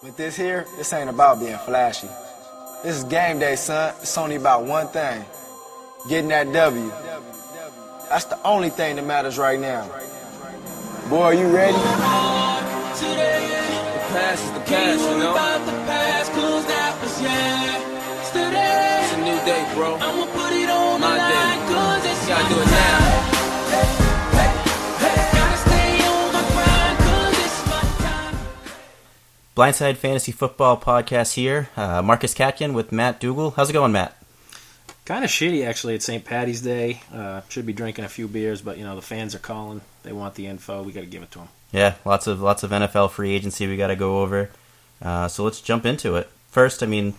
With this here, this ain't about being flashy. This is game day, son. It's only about one thing. Getting that W. That's the only thing that matters right now. Boy, are you ready? The past is the past, you know? It's a new day, bro. My day. Gotta do it now. Blindside Fantasy Football Podcast here. Marcus Katkin with Matt Dugal. How's it going, Matt? Kind of shitty, actually. It's St. Patty's Day. Should be drinking a few beers, but, the fans are calling. They want the info. We got to give it to them. Yeah, lots of NFL free agency we got to go over. So let's jump into it. First, the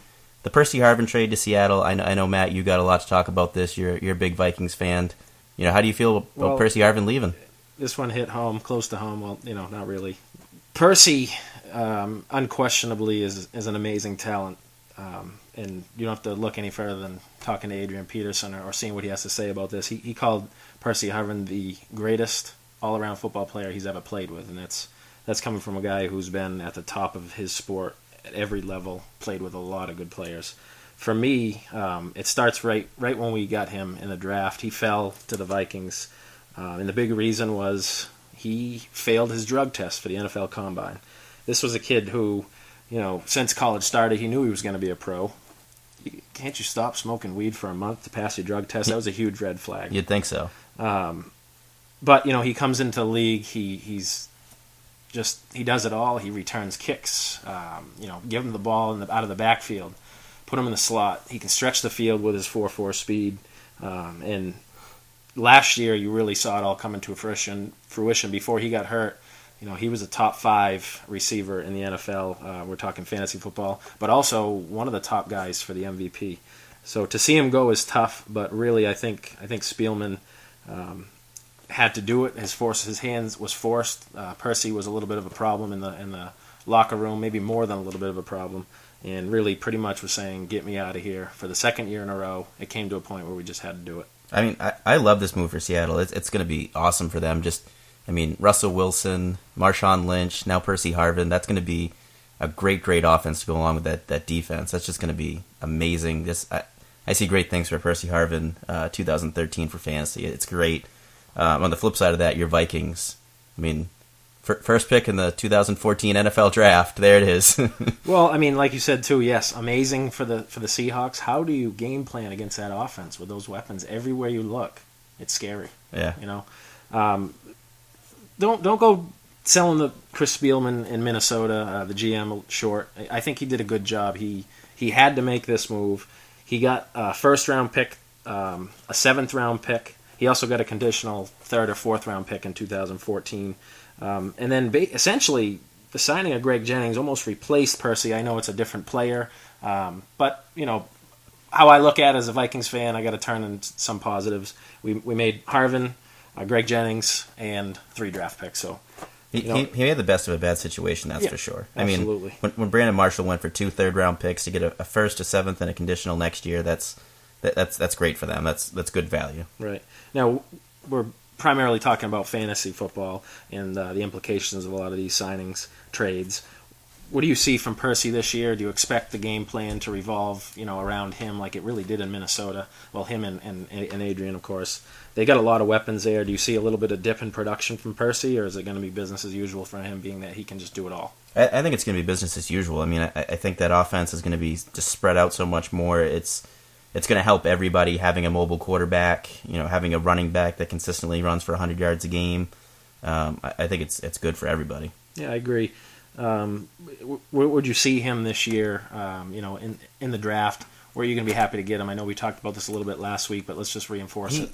Percy Harvin trade to Seattle. I know, Matt, you got a lot to talk about this. You're a big Vikings fan. How do you feel about Percy Harvin leaving? This one hit home, close to home. Well, not really. Percy, unquestionably, is an amazing talent. And you don't have to look any further than talking to Adrian Peterson or seeing what he has to say about this. He called Percy Harvin the greatest all-around football player he's ever played with, and that's coming from a guy who's been at the top of his sport at every level, played with a lot of good players. For me, it starts right when we got him in the draft. He fell to the Vikings, and the big reason was he failed his drug test for the NFL Combine. This was a kid who, since college started, he knew he was going to be a pro. Can't you stop smoking weed for a month to pass your drug test? That was a huge red flag. You'd think so. But, he comes into the league, he does it all. He returns kicks, give him the ball out of the backfield, put him in the slot. He can stretch the field with his 4.4 speed. And last year, you really saw it all come into fruition. Before he got hurt, he was a top 5 receiver in the NFL. We're talking fantasy football, but also one of the top guys for the MVP. So to see him go is tough, but really, I think Spielman had to do it. His hands was forced. Percy was a little bit of a problem in the locker room, maybe more than a little bit of a problem, and really pretty much was saying, "Get me out of here." For the second year in a row, it came to a point where we just had to do it. I love this move for Seattle. It's going to be awesome for them. Russell Wilson, Marshawn Lynch, now Percy Harvin. That's going to be a great offense to go along with that defense. That's just going to be amazing. I see great things for Percy Harvin 2013 for fantasy. It's great. On the flip side of that, your Vikings. First pick in the 2014 NFL Draft. There it is. Well, like you said too, yes, amazing for the Seahawks. How do you game plan against that offense with those weapons everywhere you look? It's scary. Yeah. Don't go selling the Chris Spielman in Minnesota, the GM, short. I think he did a good job. He had to make this move. He got a first-round pick, a seventh-round pick. He also got a conditional third or fourth-round pick in 2014. And then essentially the signing of Greg Jennings almost replaced Percy. I know it's a different player, but how I look at it as a Vikings fan, I got to turn in some positives. We made Harvin, Greg Jennings, and 3 draft picks. So he made the best of a bad situation, that's for sure. Absolutely. When Brandon Marshall went for 2 third-round picks to get a first, a seventh, and a conditional next year, that's great for them. That's good value. Right. Now, we're primarily talking about fantasy football and the implications of a lot of these signings, trades. What do you see from Percy this year? Do you expect the game plan to revolve, around him like it really did in Minnesota? Well, him and Adrian, of course. They got a lot of weapons there. Do you see a little bit of dip in production from Percy, or is it going to be business as usual for him, being that he can just do it all? I think it's going to be business as usual. I think that offense is going to be just spread out so much more. It's going to help everybody having a mobile quarterback, having a running back that consistently runs for 100 yards a game. I think it's good for everybody. Yeah, I agree. Where would you see him this year, in the draft? Where are you going to be happy to get him? I know we talked about this a little bit last week, but let's just reinforce it.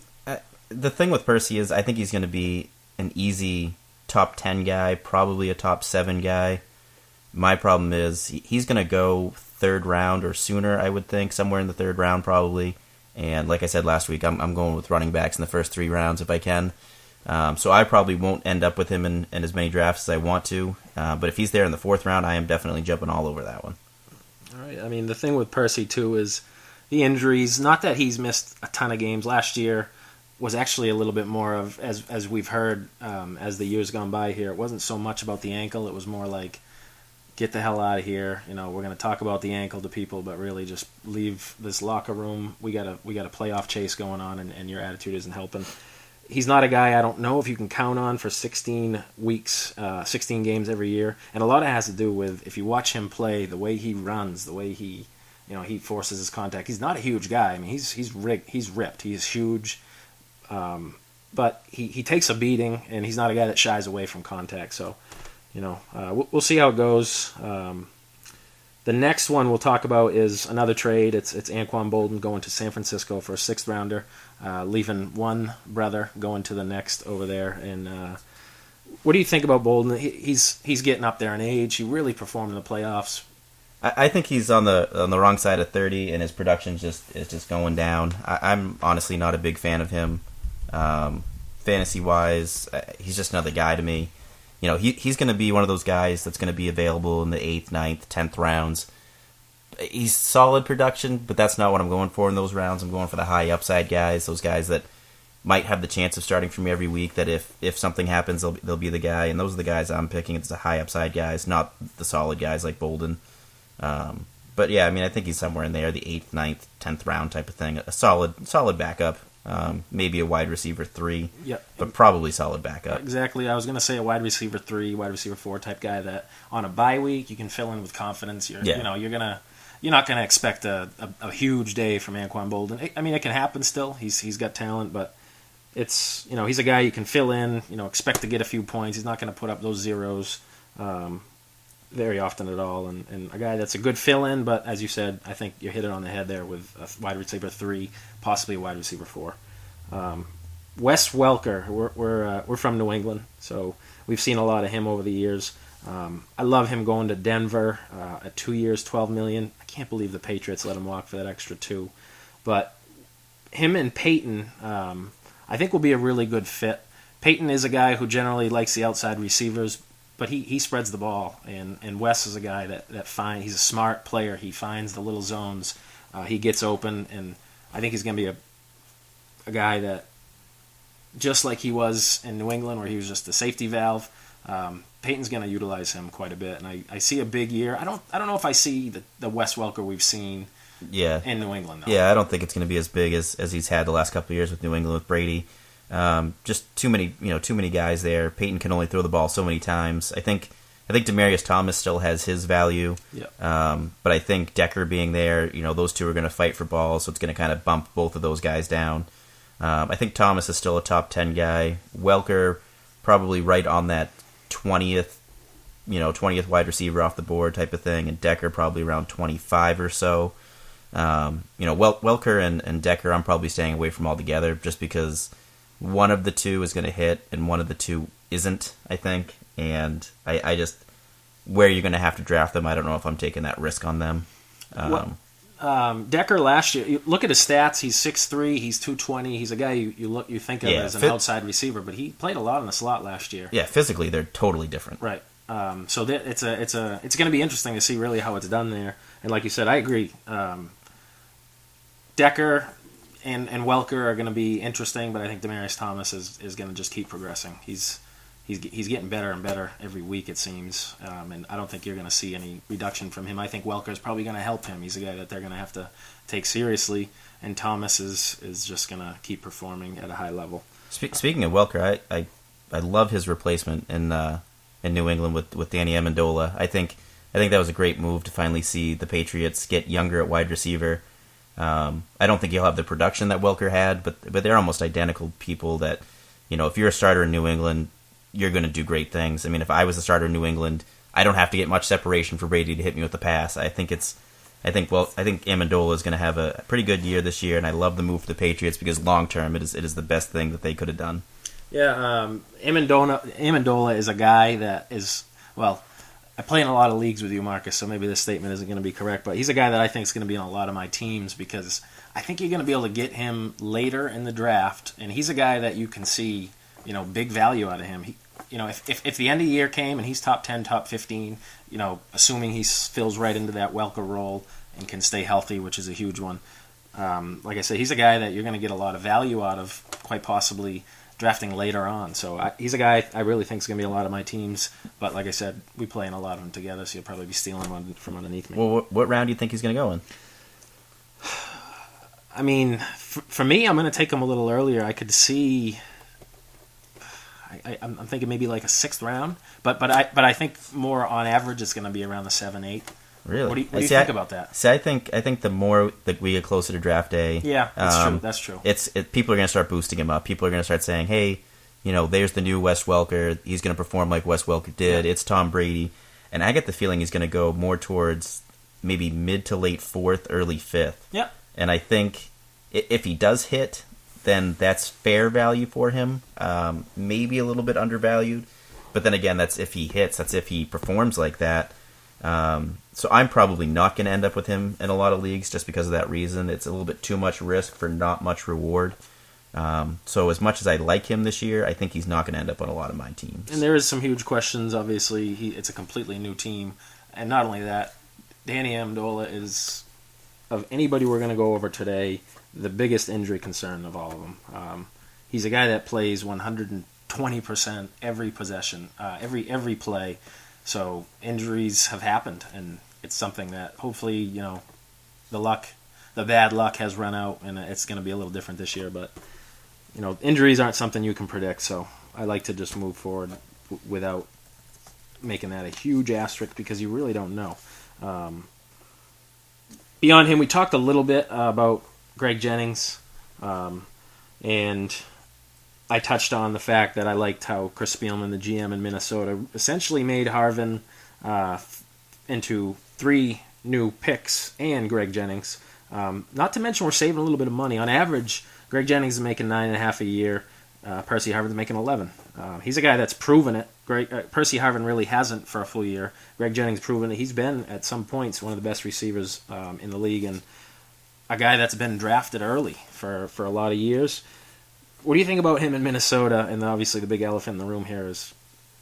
The thing with Percy is I think he's going to be an easy top 10 guy, probably a top 7 guy. My problem is he's going to go third round or sooner, I would think, somewhere in the third round probably. And like I said last week, I'm going with running backs in the first 3 rounds if I can. So I probably won't end up with him in as many drafts as I want to. But if he's there in the 4th round, I am definitely jumping all over that one. All right. The thing with Percy, too, is the injuries. Not that he's missed a ton of games. Last year was actually a little bit more of, as we've heard as the years gone by here, it wasn't so much about the ankle. It was more like get the hell out of here. You know, we're going to talk about the ankle to people, but really just leave this locker room. We got a playoff chase going on, and your attitude isn't helping. He's not a guy I don't know if you can count on for 16 weeks, 16 games every year. And a lot of it has to do with, if you watch him play, the way he runs, the way he forces his contact. He's not a huge guy. I mean, he's ripped. He's huge. But he takes a beating, and he's not a guy that shies away from contact. So, we'll see how it goes. The next one we'll talk about is another trade. It's Anquan Boldin going to San Francisco for a 6th rounder, leaving one brother going to the next over there. And what do you think about Boldin? He's getting up there in age. He really performed in the playoffs. I think he's on the wrong side of 30, and his production is just going down. I'm honestly not a big fan of him. Fantasy wise, he's just another guy to me. He's going to be one of those guys that's going to be available in the 8th, 9th, 10th rounds. He's solid production, but that's not what I'm going for in those rounds. I'm going for the high upside guys, those guys that might have the chance of starting for me every week, that if something happens, they'll be the guy. And those are the guys I'm picking. It's the high upside guys, not the solid guys like Boldin. But yeah, I mean, I think he's somewhere in there, the 8th, 9th, 10th round type of thing. A solid backup. Maybe a wide receiver 3, yep. But probably solid backup. Exactly. I was going to say a wide receiver 3, wide receiver 4 type guy that on a bye week you can fill in with confidence. You're not gonna expect a huge day from Anquan Boldin. I mean, it can happen still. He's got talent, but it's he's a guy you can fill in. Expect to get a few points. He's not going to put up those zeros very often at all. And a guy that's a good fill in, but as you said, I think you hit it on the head there with a wide receiver 3, possibly a wide receiver 4. Wes Welker, we're from New England, so we've seen a lot of him over the years. I love him going to Denver at 2 years, $12 million. I can't believe the Patriots let him walk for that extra 2. But him and Peyton, I think will be a really good fit. Peyton is a guy who generally likes the outside receivers, but he spreads the ball, and Wes is a guy that he's a smart player. He finds the little zones. He gets open, and I think he's going to be a guy that, just like he was in New England, where he was just the safety valve, Peyton's going to utilize him quite a bit, and I see a big year. I don't know if I see the Wes Welker we've seen in New England, though. Yeah, I don't think it's going to be as big as he's had the last couple of years with New England with Brady. Just too many guys there. Peyton can only throw the ball so many times. I think Demaryius Thomas still has his value. Yep. But I think Decker being there, those two are going to fight for balls, so it's going to kind of bump both of those guys down. I think Thomas is still a top 10 guy. Welker probably right on that 20th wide receiver off the board type of thing, and Decker probably around 25 or so. Welker and Decker I'm probably staying away from altogether, just because one of the two is going to hit and one of the two isn't, I think. And I just, where you're going to have to draft them, I don't know if I'm taking that risk on them. Decker last year, you look at his stats. He's 6'3", he's 220. He's a guy you think of as an outside receiver, but he played a lot in the slot last year. Yeah, physically they're totally different. Right. So it's going to be interesting to see really how it's done there. And like you said, I agree. Decker and Welker are going to be interesting, but I think Demaryius Thomas is going to just keep progressing. He's getting better and better every week, it seems, and I don't think you're going to see any reduction from him. I think Welker's probably going to help him. He's a guy that they're going to have to take seriously, and Thomas is just going to keep performing at a high level. Speaking of Welker, I love his replacement in New England with Danny Amendola. I think that was a great move to finally see the Patriots get younger at wide receiver. I don't think he'll have the production that Welker had, but they're almost identical people that, if you're a starter in New England, you're going to do great things. I mean, if I was a starter in New England, I don't have to get much separation for Brady to hit me with the pass. I think Amendola is going to have a pretty good year this year, and I love the move for the Patriots because long term it is the best thing that they could have done. Yeah, Amendola is a guy that is, well, I play in a lot of leagues with you, Marcus, so maybe this statement isn't going to be correct, but he's a guy that I think is going to be on a lot of my teams because I think you're going to be able to get him later in the draft, and he's a guy that you can see, big value out of him. If the end of the year came and he's top 10, top 15, assuming he fills right into that Welker role and can stay healthy, which is a huge one. Like I said, he's a guy that you're going to get a lot of value out of, quite possibly drafting later on. So he's a guy I really think is going to be a lot of my teams. But like I said, we play in a lot of them together, so you'll probably be stealing one from underneath me. Well, what round do you think he's going to go in? I mean, for me, I'm going to take him a little earlier. I could see. I'm thinking maybe like a 6th round, but I think more on average it's going to be around the 7, 8. Really? What do you think about that? See, I think the more that we get closer to draft day, Yeah, that's true. That's true. People are going to start boosting him up. People are going to start saying, "Hey, there's the new Wes Welker. He's going to perform like Wes Welker did. Yeah. It's Tom Brady." And I get the feeling he's going to go more towards maybe mid to late 4th, early 5th. Yeah. And I think if he does hit, then that's fair value for him. Maybe a little bit undervalued, but then again, that's if he hits. That's if he performs like that. So I'm probably not going to end up with him in a lot of leagues just because of that reason. It's a little bit too much risk for not much reward. So as much as I like him this year, I think he's not going to end up on a lot of my teams. And there is some huge questions. Obviously, it's a completely new team. And not only that, Danny Amendola is, of anybody we're going to go over today, the biggest injury concern of all of them. He's a guy that plays 120% every possession, every play. So injuries have happened, and it's something that hopefully, the bad luck has run out, and it's going to be a little different this year. But injuries aren't something you can predict, so I like to just move forward without making that a huge asterisk because you really don't know. Beyond him, we talked a little bit about Greg Jennings, and I touched on the fact that I liked how Chris Spielman, the GM in Minnesota, essentially made Harvin into 3 new picks and Greg Jennings. Not to mention we're saving a little bit of money. On average, Greg Jennings is making $9.5 a year. Percy Harvin's making $11. He's a guy that's proven it. Percy Harvin really hasn't for a full year. Greg Jennings proven it. He's been, at some points, one of the best receivers in the league, and a guy that's been drafted early for a lot of years. What do you think about him in Minnesota? And obviously the big elephant in the room here is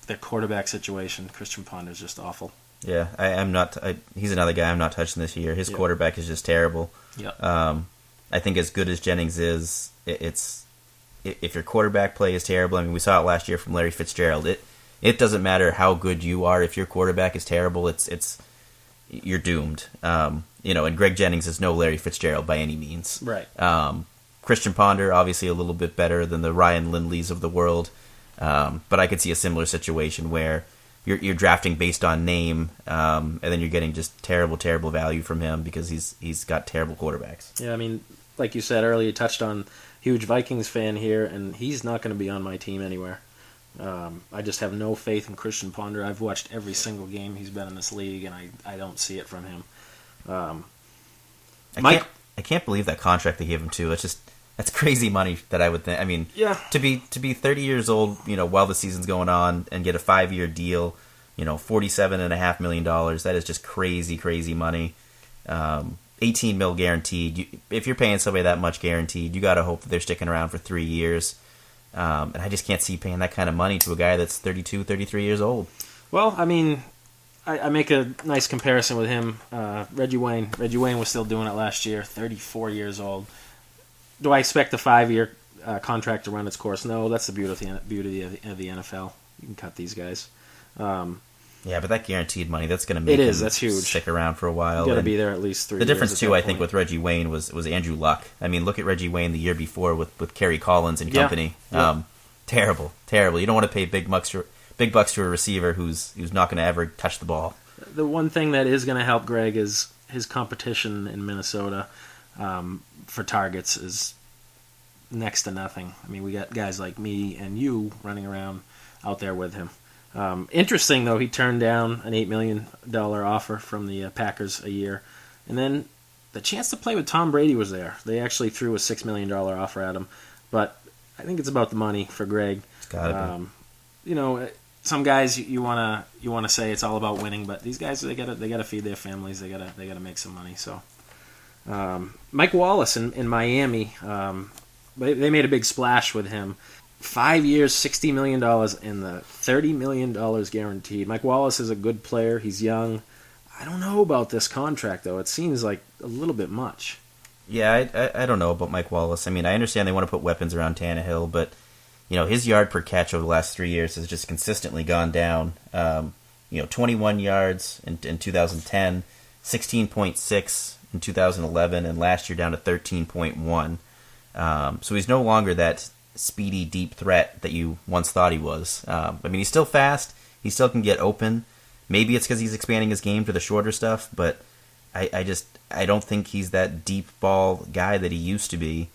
their quarterback situation. Christian Ponder is just awful. Yeah, I'm not. He's another guy I'm not touching this year. His quarterback is just terrible. Yeah. I think as good as Jennings is, if your quarterback play is terrible. I mean, we saw it last year from Larry Fitzgerald. It doesn't matter how good you are. If your quarterback is terrible, you're doomed. And Greg Jennings is no Larry Fitzgerald by any means. Right. Christian Ponder, obviously a little bit better than the Ryan Lindleys of the world, but I could see a similar situation where you're drafting based on name, and then you're getting just terrible value from him because he's got terrible quarterbacks. Yeah, I mean, like you said earlier, you touched on huge Vikings fan here, and he's not going to be on my team anywhere. I just have no faith in Christian Ponder. I've watched every single game he's been in this league, and I don't see it from him. I can't believe that contract they gave him too. That's crazy money that I would think. I mean, yeah. to be 30 years old, while the season's going on and get a 5-year deal, $47.5 million. That is just crazy money. 18 mil guaranteed. If you're paying somebody that much guaranteed, you got to hope that they're sticking around for 3 years. And I just can't see paying that kind of money to a guy that's 32, 33 years old. Well, I mean, I make a nice comparison with him. Reggie Wayne. Reggie Wayne was still doing it last year, 34 years old. Do I expect the 5-year contract to run its course? No, that's the beauty of the NFL. You can cut these guys. Yeah, but that guaranteed money, that's going to make him that's huge. Stick around for a while. You got to be there at least 3 years. The difference, too, I think, with Reggie Wayne was Andrew Luck. I mean, look at Reggie Wayne the year before with Kerry Collins and company. Yeah. Terrible. You don't want to pay big bucks to a receiver who's not going to ever touch the ball. The one thing that is going to help Greg is his competition in Minnesota for targets is next to nothing. I mean, we got guys like me and you running around out there with him. Interesting, though, he turned down an $8 million offer from the Packers a year. And then the chance to play with Tom Brady was there. They actually threw a $6 million offer at him. But I think it's about the money for Greg. It's gotta be. Some guys you wanna say it's all about winning, but these guys they gotta feed their families. They gotta make some money. So Mike Wallace in Miami, they made a big splash with him. 5 years, $60 million, and the $30 million guaranteed. Mike Wallace is a good player. He's young. I don't know about this contract, though. It seems like a little bit much. Yeah, I don't know about Mike Wallace. I mean, I understand they want to put weapons around Tannehill, but his yard per catch over the last 3 years has just consistently gone down. 21 yards in 2010, 16.6 in 2011, and last year down to 13.1. So he's no longer that speedy, deep threat that you once thought he was. He's still fast. He still can get open. Maybe it's because he's expanding his game to the shorter stuff, but I don't think he's that deep ball guy that he used to be.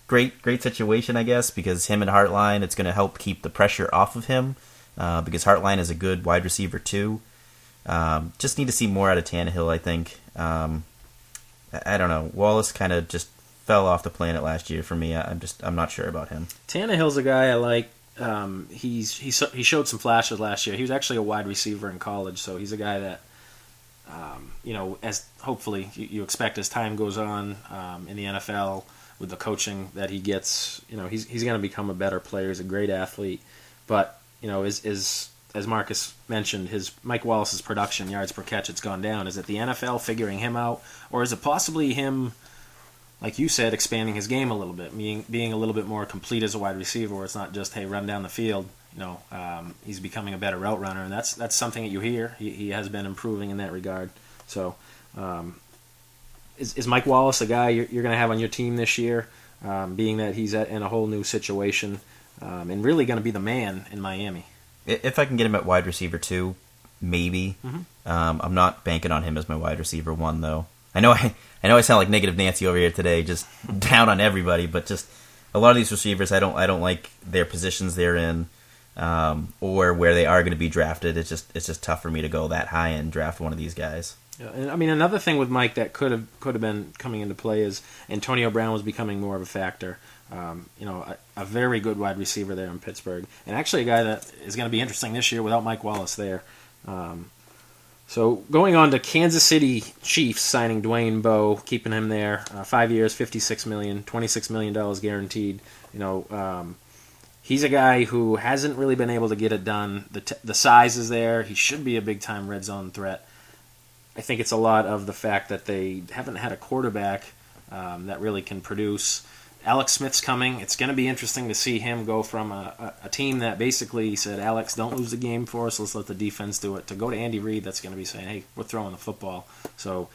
Great situation, I guess, because him and Hartline, it's going to help keep the pressure off of him, because Hartline is a good wide receiver too. Just need to see more out of Tannehill, I think. I don't know. Wallace kind of just fell off the planet last year for me. I'm not sure about him. Tannehill's a guy I like. He showed some flashes last year. He was actually a wide receiver in college, so he's a guy that as hopefully you expect as time goes on in the NFL with the coaching that he gets, he's going to become a better player. He's a great athlete, but as Marcus mentioned, Mike Wallace's production yards per catch, it's gone down. Is it the NFL figuring him out, or is it possibly him, like you said, expanding his game a little bit, being a little bit more complete as a wide receiver, where it's not just, hey, run down the field. He's becoming a better route runner, and that's something that you hear. He has been improving in that regard. So, is Mike Wallace a guy you're going to have on your team this year, being that he's in a whole new situation, and really going to be the man in Miami? If I can get him at wide receiver 2, maybe. Mm-hmm. I'm not banking on him as my wide receiver 1, though. I know I sound like Negative Nancy over here today, just down on everybody, but just a lot of these receivers, I don't like their positions they're in, or where they are going to be drafted. It's just tough for me to go that high and draft one of these guys. Yeah, and another thing with Mike that could have been coming into play is Antonio Brown was becoming more of a factor. A very good wide receiver there in Pittsburgh, and actually a guy that is going to be interesting this year without Mike Wallace there. So going on to Kansas City Chiefs signing Dwayne Bowe, keeping him there, 5 years, $56 million, $26 million guaranteed. He's a guy who hasn't really been able to get it done. The size is there. He should be a big time red zone threat. I think it's a lot of the fact that they haven't had a quarterback that really can produce. Alex Smith's coming. It's going to be interesting to see him go from a team that basically said, Alex, don't lose the game for us, let's let the defense do it, to go to Andy Reid that's going to be saying, hey, we're throwing the football. So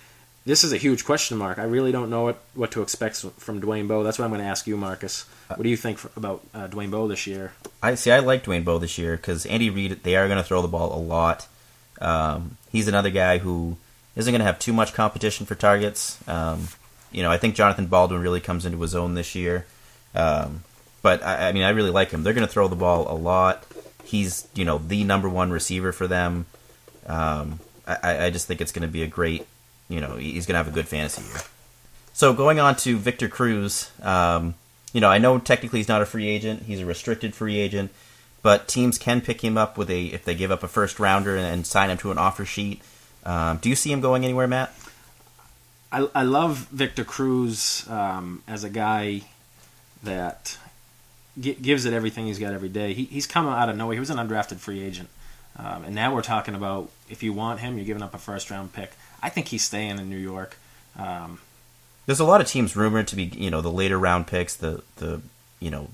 this is a huge question mark. I really don't know what to expect from Dwayne Bowe. That's what I'm going to ask you, Marcus. What do you think about Dwayne Bowe this year? I like Dwayne Bowe this year because Andy Reid, they are going to throw the ball a lot. He's another guy who isn't going to have too much competition for targets. I think Jonathan Baldwin really comes into his own this year. But, I really like him. They're going to throw the ball a lot. He's, the number one receiver for them. I just think it's going to be a great, he's going to have a good fantasy year. So going on to Victor Cruz, I know technically he's not a free agent. He's a restricted free agent. But teams can pick him up if they give up a first rounder and sign him to an offer sheet. Do you see him going anywhere, Matt? I love Victor Cruz as a guy that gives it everything he's got every day. He's come out of nowhere. He was an undrafted free agent. And now we're talking about if you want him, you're giving up a first-round pick. I think he's staying in New York. There's a lot of teams rumored to be, the later round picks, the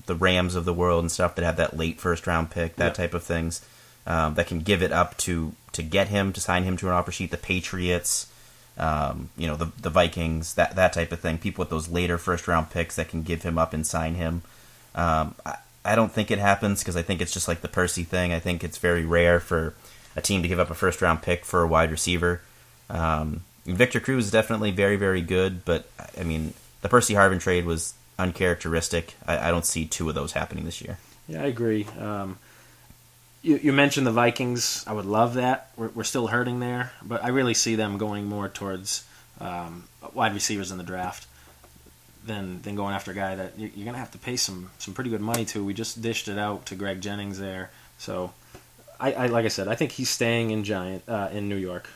Rams of the world and stuff that have that late first-round pick, that type of things, that can give it up to get him, to sign him to an offer sheet. The Patriots, the Vikings, that type of thing. People with those later first-round picks that can give him up and sign him. I don't think it happens because I think it's just like the Percy thing. I think it's very rare for a team to give up a first-round pick for a wide receiver. Victor Cruz is definitely very, very good, but, the Percy Harvin trade was uncharacteristic. I don't see two of those happening this year. Yeah, I agree. You mentioned the Vikings. I would love that. We're still hurting there, but I really see them going more towards wide receivers in the draft than going after a guy that you're going to have to pay some pretty good money to. We just dished it out to Greg Jennings there. So, I like I said, I think he's staying in New York.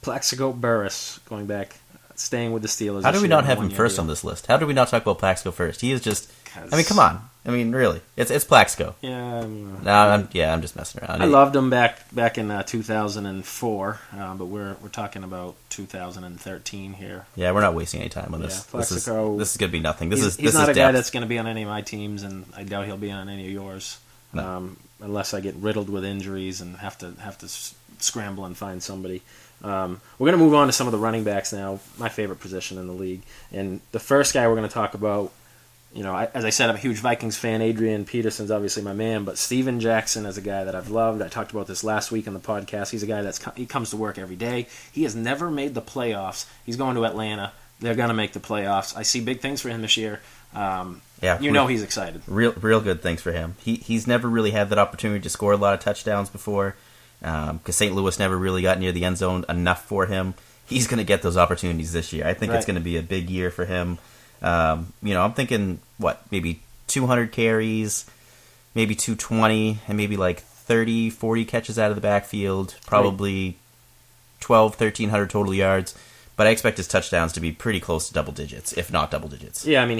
Plaxico Burress, going back, staying with the Steelers. How do we not have him first on this list? How do we not talk about Plaxico first? He is just I mean, come on. I mean, really, it's Plaxico. Yeah. I'm just messing around. I loved him back in 2004, but we're talking about 2013 here. Yeah, we're not wasting any time on this. Yeah, Plaxico, this is going to be nothing. He's not a guy that's going to be on any of my teams, and I doubt he'll be on any of yours, unless I get riddled with injuries and have to scramble and find somebody. We're going to move on to some of the running backs now, my favorite position in the league. And the first guy we're going to talk about, as I said, I'm a huge Vikings fan. Adrian Peterson's obviously my man, but Steven Jackson is a guy that I've loved. I talked about this last week on the podcast. He's a guy he comes to work every day. He has never made the playoffs. He's going to Atlanta. They're going to make the playoffs. I see big things for him this year. He's excited. Real good things for him. He's never really had that opportunity to score a lot of touchdowns before, because St. Louis never really got near the end zone enough for him. He's going to get those opportunities this year. I think it's going to be a big year for him. I'm thinking, maybe 200 carries, maybe 220, and maybe like 30, 40 catches out of the backfield, probably 1,200 total yards. But I expect his touchdowns to be pretty close to double digits, if not double digits. Yeah, I mean,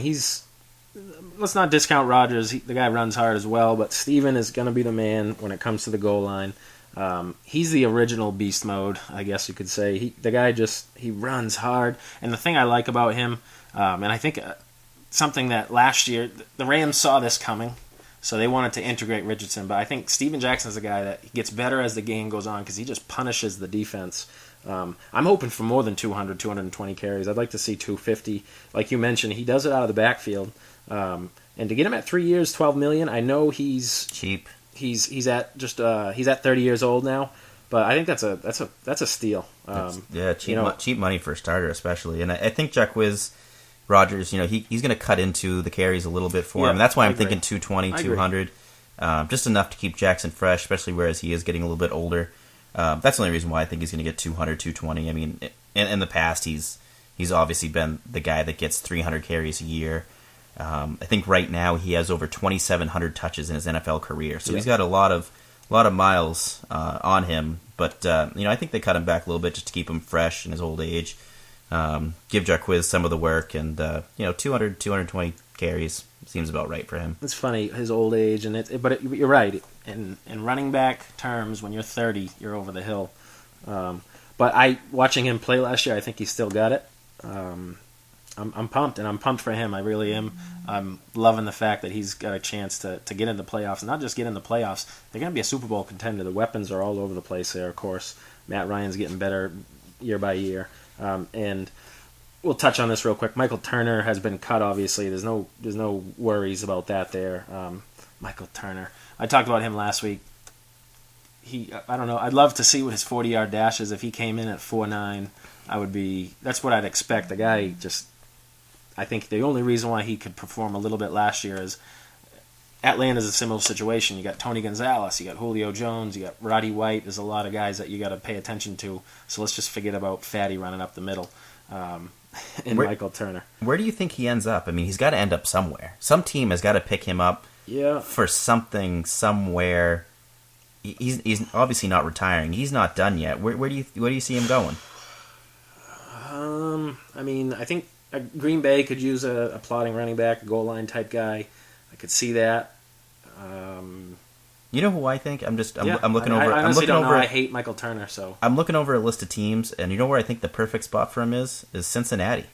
let's not discount Rodgers. The guy runs hard as well, but Steven is going to be the man when it comes to the goal line. He's the original beast mode, I guess you could say. The guy he runs hard. And the thing I like about him, and I think something that last year, the Rams saw this coming, so they wanted to integrate Richardson. But I think Steven Jackson's a guy that gets better as the game goes on because he just punishes the defense. I'm hoping for more than 200, 220 carries. I'd like to see 250. Like you mentioned, he does it out of the backfield. And to get him at 3 years, $12 million, I know he's cheap. He's at 30 years old now, but I think that's a steal. Cheap money for a starter, especially. And I think Jacquizz Rodgers, he's going to cut into the carries a little bit for him. That's why I'm thinking 220, 200, just enough to keep Jackson fresh, especially whereas he is getting a little bit older. That's the only reason why I think he's going to get 200, 220. I mean, in the past, he's obviously been the guy that gets 300 carries a year. I think right now he has over 2,700 touches in his NFL career, so he's got a lot of miles on him. But I think they cut him back a little bit just to keep him fresh in his old age. Give Jacquizz some of the work, and 200, 220 carries seems about right for him. It's funny, his old age, but you're right. In running back terms, when you're 30, you're over the hill. But watching him play last year, I think he's still got it. I'm pumped, and I'm pumped for him. I really am. I'm loving the fact that he's got a chance to get into the playoffs. And not just get in the playoffs, they're going to be a Super Bowl contender. The weapons are all over the place there, of course. Matt Ryan's getting better year by year. And we'll touch on this real quick. Michael Turner has been cut, obviously. There's no worries about that there. Michael Turner. I talked about him last week. I don't know. I'd love to see what his 40-yard dash is. If he came in at 4.9, that's what I'd expect. The guy I think the only reason why he could perform a little bit last year is Atlanta's a similar situation. You got Tony Gonzalez, you got Julio Jones, you got Roddy White. There's a lot of guys that you got to pay attention to. So let's just forget about Fatty running up the middle. Michael Turner. Where do you think he ends up? I mean, he's got to end up somewhere. Some team has got to pick him up for something somewhere. He's obviously not retiring. He's not done yet. Where do you see him going? I mean, I think Green Bay could use a plotting running back, a goal line type guy. I could see that. You know who I think? I'm looking over. I honestly don't know. I hate Michael Turner, so I'm looking over a list of teams, and you know where I think the perfect spot for him is Cincinnati.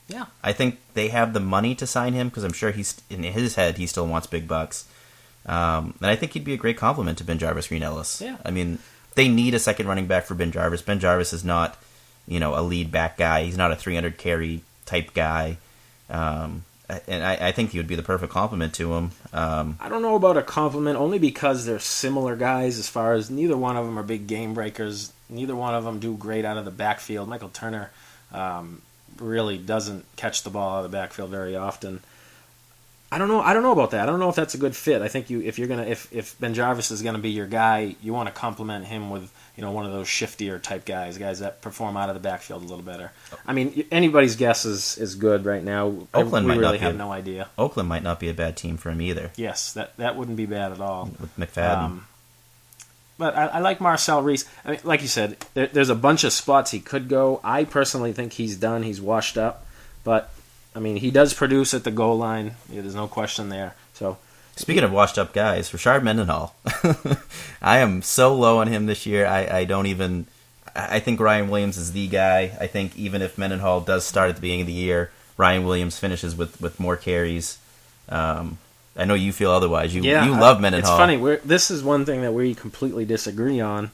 Yeah, I think they have the money to sign him because I'm sure he's in his head he still wants big bucks, and I think he'd be a great compliment to Ben Jarvis Green Ellis. Yeah, I mean they need a second running back for Ben Jarvis. Ben Jarvis is not a lead back guy. He's not a 300 carry type guy. And I think he would be the perfect compliment to him. I don't know about a compliment, only because they're similar guys as far as neither one of them are big game breakers. Neither one of them do great out of the backfield. Michael Turner really doesn't catch the ball out of the backfield very often. I don't know about that. I don't know if that's a good fit. I think if Ben Jarvis is gonna be your guy, you want to compliment him with one of those shiftier type guys that perform out of the backfield a little better. I mean, anybody's guess is good right now. Oakland we really have no idea. Oakland might not be a bad team for him either. Yes, that wouldn't be bad at all with McFadden. But I like Marcel Reese. I mean, like you said, there's a bunch of spots he could go. I personally think he's done. He's washed up. But I mean, he does produce at the goal line. Yeah, there's no question there. So, speaking of washed up guys, Rashard Mendenhall. I am so low on him this year. I don't even. I think Ryan Williams is the guy. I think even if Mendenhall does start at the beginning of the year, Ryan Williams finishes with more carries. I know you feel otherwise. You love Mendenhall. It's funny. This is one thing that we completely disagree on.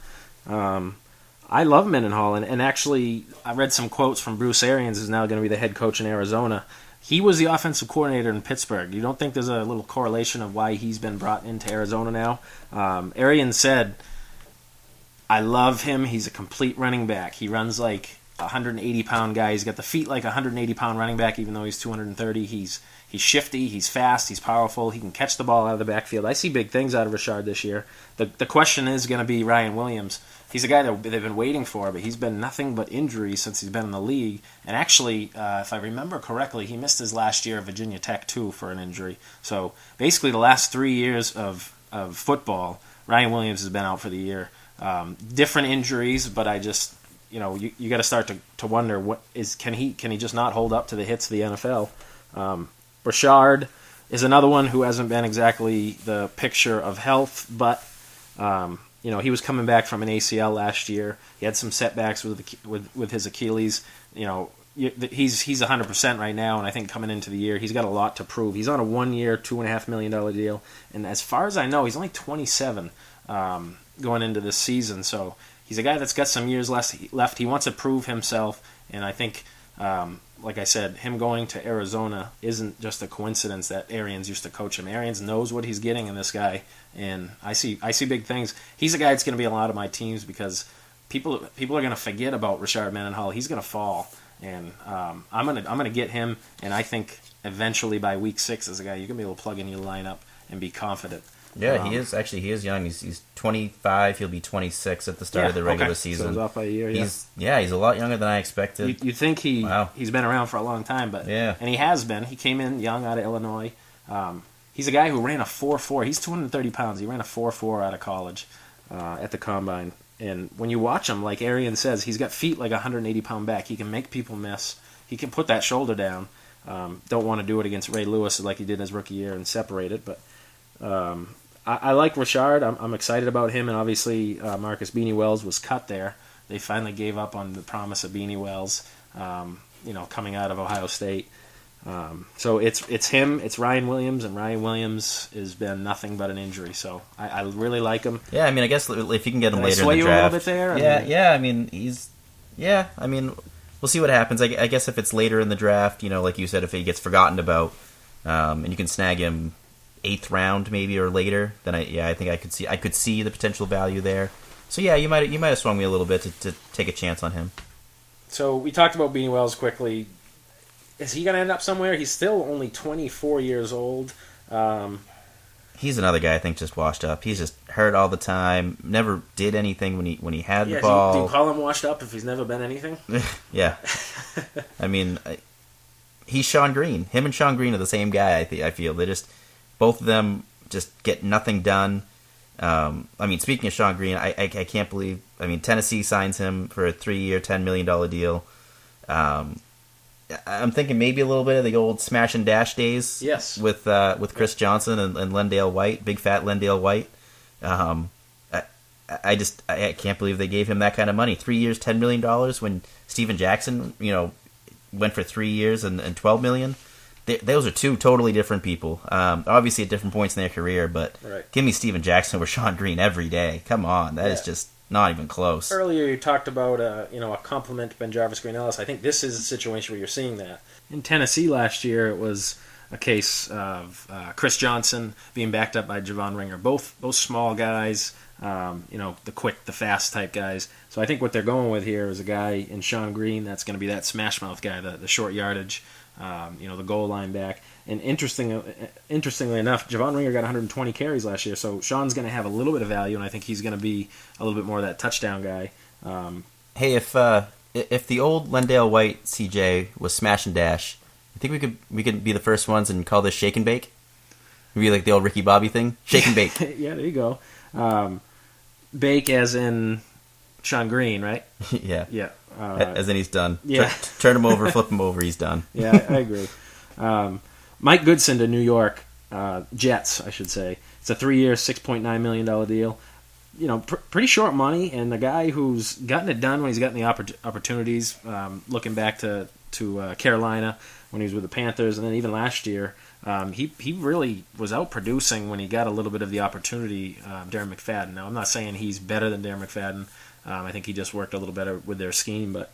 I love Mendenhall, and actually, I read some quotes from Bruce Arians, who's now going to be the head coach in Arizona. He was the offensive coordinator in Pittsburgh. You don't think there's a little correlation of why he's been brought into Arizona now? Arians said, I love him. He's a complete running back. He runs like a 180-pound guy. He's got the feet like a 180-pound running back, even though he's 230. He's shifty. He's fast. He's powerful. He can catch the ball out of the backfield. I see big things out of Rashard this year. The question is going to be Ryan Williams. He's a guy that they've been waiting for, but he's been nothing but injuries since he's been in the league. And actually, if I remember correctly, he missed his last year at Virginia Tech, too, for an injury. So basically the last 3 years of football, Ryan Williams has been out for the year. Different injuries, but I just, you got to start to wonder, can he just not hold up to the hits of the NFL? Rashard is another one who hasn't been exactly the picture of health, but he was coming back from an ACL last year. He had some setbacks with his Achilles. He's 100% right now, and I think coming into the year, he's got a lot to prove. He's on a 1-year, $2.5 million deal, and as far as I know, he's only 27 going into this season. So he's a guy that's got some years left. He wants to prove himself, and I think, like I said, him going to Arizona isn't just a coincidence that Arians used to coach him. Arians knows what he's getting in this guy, and I see big things. He's a guy that's going to be a lot of my teams because people are going to forget about Rashard Mendenhall. He's going to fall, and I'm gonna get him. And I think eventually by week 6, as a guy, you're going to be able to plug in your lineup and be confident. Yeah, he is young. He's 25. He'll be 26 at the start of the regular season. So he's off by a year. He's a lot younger than I expected. You think he's been around for a long time, but and he has been. He came in young out of Illinois. He's a guy who ran a 4.4. He's 230 pounds. He ran a 4.4 out of college at the combine. And when you watch him, like Arian says, he's got feet like a 180-pound back. He can make people miss. He can put that shoulder down. Don't want to do it against Ray Lewis like he did in his rookie year and separate it, but. I like Rashard. I'm excited about him, and obviously Marcus Beanie Wells was cut there. They finally gave up on the promise of Beanie Wells, coming out of Ohio State. So it's him, it's Ryan Williams, and Ryan Williams has been nothing but an injury. So I really like him. Yeah, I mean, I guess if you can get him later in the draft. Sway you a little bit there? I mean, we'll see what happens. I guess if it's later in the draft, like you said, if he gets forgotten about, and you can snag him 8th round maybe or later, then I think I could see the potential value there. So yeah, you might have swung me a little bit to take a chance on him. So we talked about Beanie Wells quickly. Is he going to end up somewhere? He's still only 24 years old. He's another guy I think just washed up. He's just hurt all the time. Never did anything when he had the ball. Do you call him washed up if he's never been anything? Yeah. I mean, he's Sean Green. Him and Sean Green are the same guy. I feel they just. Both of them just get nothing done. I mean, speaking of Sean Green, I can't believe... I mean, Tennessee signs him for a 3-year, $10 million deal. I'm thinking maybe a little bit of the old smash and dash days. Yes. With Chris Johnson and Lendale White, big fat Lendale White. I can't believe they gave him that kind of money. 3 years, $10 million when Steven Jackson, went for 3 years and $12 million. Those are two totally different people. Obviously at different points in their career, but give me Steven Jackson over Sean Green every day. Come on, that is just not even close. Earlier you talked about a compliment to Ben Jarvis Green Ellis. I think this is a situation where you're seeing that. In Tennessee last year, it was a case of Chris Johnson being backed up by Javon Ringer. Both small guys, the quick, the fast type guys. So I think what they're going with here is a guy in Sean Green that's going to be that smash mouth guy, the short yardage. The goal line back. And interestingly enough, Javon Ringer got 120 carries last year, so Sean's going to have a little bit of value, and I think he's going to be a little bit more of that touchdown guy. Hey, if the old Lendale White CJ was smash and dash, I think we could be the first ones and call this shake and bake. Maybe like the old Ricky Bobby thing, shake and bake. Yeah, there you go. Bake as in Sean Green, right? Yeah. Yeah. As in he's done. Yeah. Turn him over, flip him over, he's done. Yeah, I agree. Mike Goodson to New York Jets, I should say. It's a 3-year, $6.9 million deal. Pretty short money, and a guy who's gotten it done when he's gotten the opportunities. Looking back to Carolina when he was with the Panthers, and then even last year, he really was out producing when he got a little bit of the opportunity. Darren McFadden. Now, I'm not saying he's better than Darren McFadden. I think he just worked a little better with their scheme, but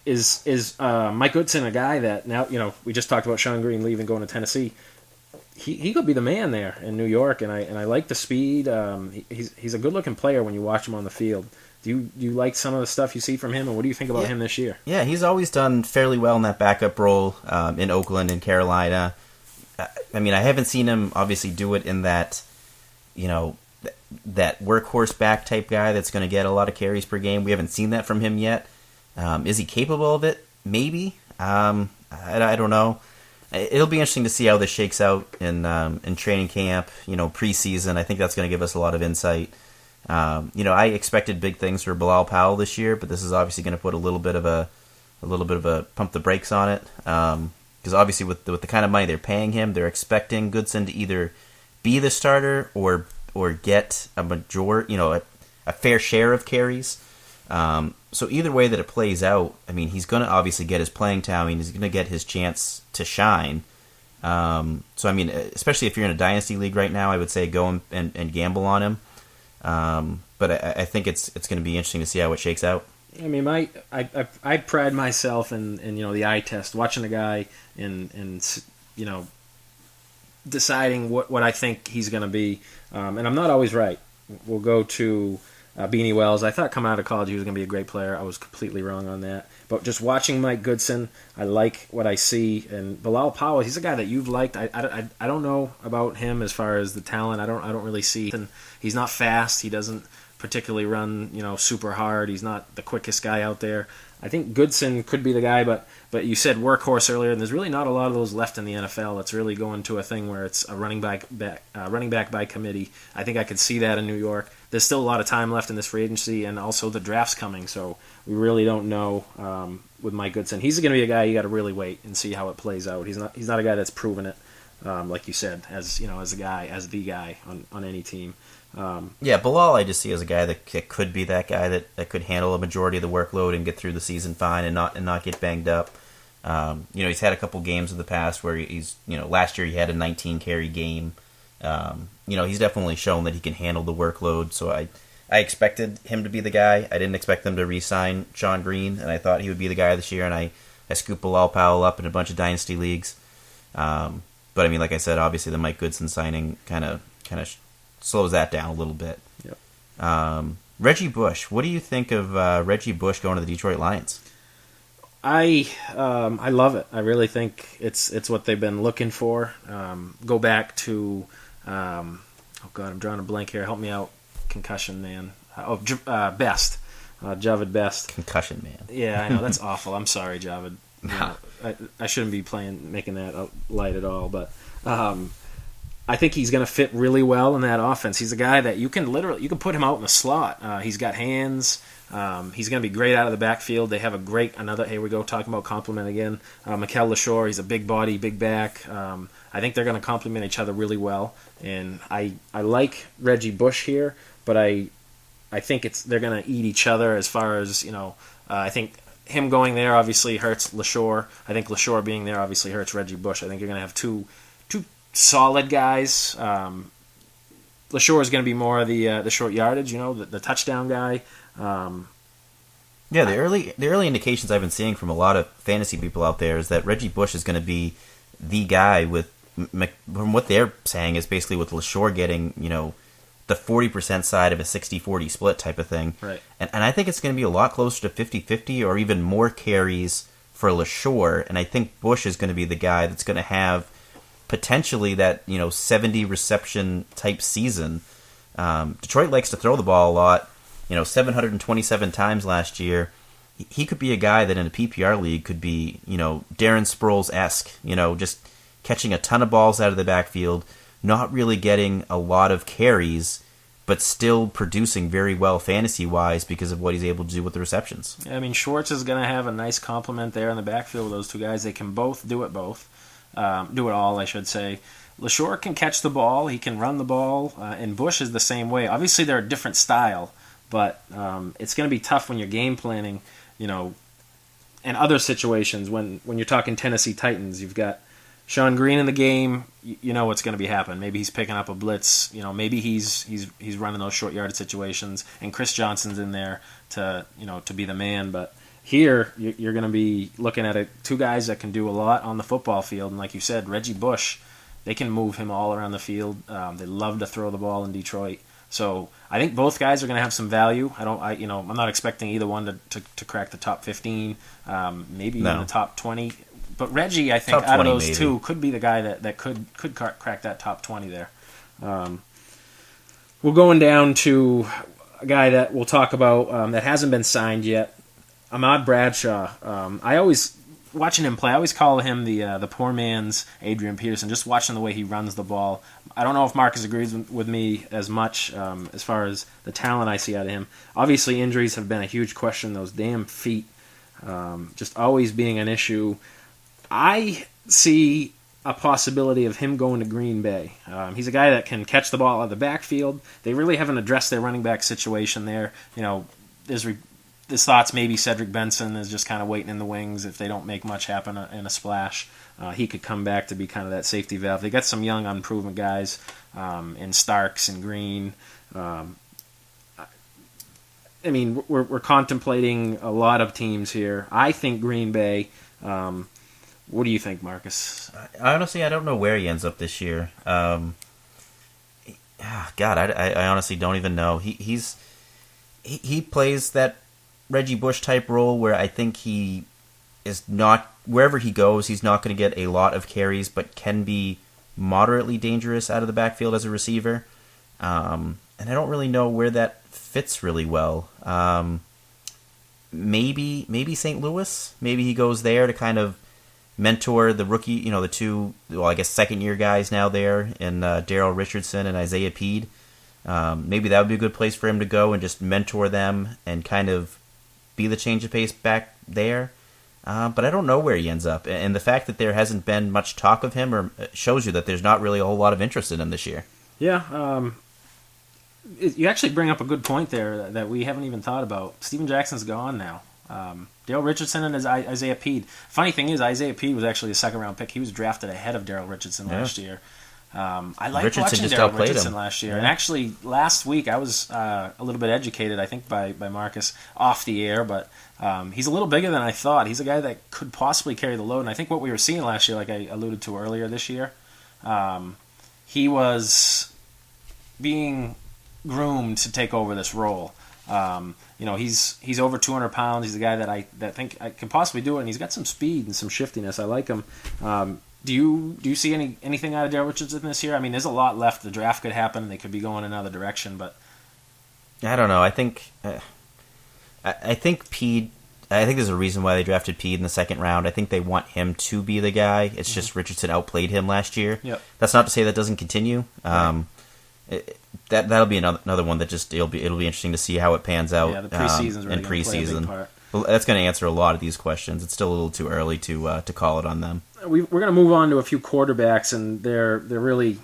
is Mike Goodson a guy that now, we just talked about Sean Green leaving, going to Tennessee. He could be the man there in New York, and I like the speed. He's a good looking player when you watch him on the field. Do you like some of the stuff you see from him, and what do you think about him this year? Yeah, he's always done fairly well in that backup role in Oakland and Carolina. I mean, I haven't seen him obviously do it in that, that workhorse back type guy that's going to get a lot of carries per game. We haven't seen that from him yet. Is he capable of it? Maybe. I don't know. It'll be interesting to see how this shakes out in training camp, preseason. I think that's going to give us a lot of insight. I expected big things for Bilal Powell this year, but this is obviously going to put a little bit of a pump the brakes on it. Because obviously with the kind of money they're paying him, they're expecting Goodson to either be the starter or get a fair share of carries. So either way that it plays out, I mean, he's going to obviously get his playing time. I mean, he's going to get his chance to shine. So, I mean, especially if you're in a dynasty league right now, I would say go and gamble on him. But I think it's going to be interesting to see how it shakes out. I mean, I pride myself in the eye test, watching a guy and deciding what I think he's going to be. And I'm not always right. We'll go to Beanie Wells. I thought coming out of college he was going to be a great player. I was completely wrong on that. But just watching Mike Goodson, I like what I see. And Bilal Powell, he's a guy that you've liked. I don't know about him as far as the talent. I don't really see. And he's not fast. He doesn't particularly run super hard. He's not the quickest guy out there. I think Goodson could be the guy, but you said workhorse earlier, and there's really not a lot of those left in the NFL. It's really going to a thing where it's a running back by committee. I think I could see that in New York. There's still a lot of time left in this free agency, and also the draft's coming, so we really don't know with Mike Goodson. He's going to be a guy you got to really wait and see how it plays out. He's not a guy that's proven it, like you said, as the guy on any team. Bilal I just see as a guy that could be that guy that could handle a majority of the workload and get through the season fine and not get banged up. He's had a couple games in the past where he's last year he had a 19 carry game. He's definitely shown that he can handle the workload. So I expected him to be the guy. I didn't expect them to re-sign Sean Green, and I thought he would be the guy this year. And I scooped Bilal Powell up in a bunch of dynasty leagues. But I mean, like I said, obviously the Mike Goodson signing kind of slows that down a little bit. Yep. Reggie Bush. What do you think of Reggie Bush going to the Detroit Lions? I love it. I really think it's what they've been looking for. Go back to I'm drawing a blank here. Help me out, concussion man. Best, Javid Best. Concussion man. Yeah, I know that's awful. I'm sorry, Javid. I shouldn't be making that light at all, but. I think he's going to fit really well in that offense. He's a guy that you can put him out in the slot. He's got hands. He's going to be great out of the backfield. They have here we go, talking about compliment again. Mikel LaShore, he's a big body, big back. I think they're going to complement each other really well. And I like Reggie Bush here, but I think they're going to eat each other as far as, I think him going there obviously hurts LaShore. I think LaShore being there obviously hurts Reggie Bush. I think you're going to have two solid guys. LaShore is going to be more of the short yardage, the touchdown guy. The early indications I've been seeing from a lot of fantasy people out there is that Reggie Bush is going to be the guy from what they're saying is basically with LaShore getting, the 40% side of a 60-40 split type of thing. Right. And I think it's going to be a lot closer to 50-50 or even more carries for LaShore. And I think Bush is going to be the guy that's going to have potentially that 70 reception type season. Detroit likes to throw the ball a lot. 727 times last year. He could be a guy that in a PPR league could be Darren Sproles-esque. Just catching a ton of balls out of the backfield, not really getting a lot of carries, but still producing very well fantasy-wise because of what he's able to do with the receptions. I mean, Schwartz is going to have a nice complement there in the backfield with those two guys. They can both do it all, I should say. LaShore can catch the ball. He can run the ball. And Bush is the same way. Obviously, they're a different style, but it's going to be tough when you're game planning, in other situations. When you're talking Tennessee Titans, you've got Sean Green in the game. You know what's going to be happening. Maybe he's picking up a blitz. Maybe he's running those short yardage situations, and Chris Johnson's in there to be the man. But here you're going to be looking at two guys that can do a lot on the football field, and like you said, Reggie Bush. They can move him all around the field. They love to throw the ball in Detroit. So I think both guys are going to have some value. I'm not expecting either one to crack the top 15, maybe even the top 20. But Reggie, I think, out of those maybe. Two, could be the guy that could crack that top 20 there. We're going down to a guy that we'll talk about that hasn't been signed yet, Ahmad Bradshaw. Watching him play, I always call him the poor man's Adrian Peterson, just watching the way he runs the ball. I don't know if Marcus agrees with me as much as far as the talent I see out of him. Obviously, injuries have been a huge question, those damn feet just always being an issue. I see a possibility of him going to Green Bay. He's a guy that can catch the ball out of the backfield. They really haven't addressed their running back situation there. There's thoughts maybe Cedric Benson is just kind of waiting in the wings if they don't make much happen in a splash. He could come back to be kind of that safety valve. They got some young, unproven guys in Starks and Green. We're contemplating a lot of teams here. I think Green Bay. What do you think, Marcus? Honestly, I don't know where he ends up this year. I honestly don't even know. He plays that Reggie Bush type role where I think he is not, wherever he goes, he's not going to get a lot of carries, but can be moderately dangerous out of the backfield as a receiver. And I don't really know where that fits really well. Maybe St. Louis. Maybe he goes there to kind of mentor the rookie, the two, second-year guys now there in Darrell Richardson and Isaiah Peed. Maybe that would be a good place for him to go and just mentor them and kind of be the change of pace back there. But I don't know where he ends up. And the fact that there hasn't been much talk of him shows you that there's not really a whole lot of interest in him this year. Yeah. You actually bring up a good point there that we haven't even thought about. Steven Jackson's gone now. Darrell Richardson and Isaiah Peed. Funny thing is, Isaiah Peed was actually a second-round pick. He was drafted ahead of Darrell Richardson last year. I liked watching Darrell Richardson last year. Yeah. And actually, last week I was a little bit educated, I think, by Marcus off the air, but he's a little bigger than I thought. He's a guy that could possibly carry the load. And I think what we were seeing last year, like I alluded to earlier this year, he was being groomed to take over this role. He's over 200 pounds. He's a guy that think I can possibly do it, and he's got some speed and some shiftiness. I like him. Do you see anything out of Darrell Richardson this year? I mean, there's a lot left. The draft could happen. They could be going another direction, but I don't know. I think Peed. I think there's a reason why they drafted Peed in the second round. I think they want him to be the guy. It's just Richardson outplayed him last year. Yep. That's not to say that doesn't continue. Right. That'll be another one that just it'll be interesting to see how it pans out. Yeah, the preseason's really going to play a big part. Well, that's going to answer a lot of these questions. It's still a little too early to call it on them. We're going to move on to a few quarterbacks, and there really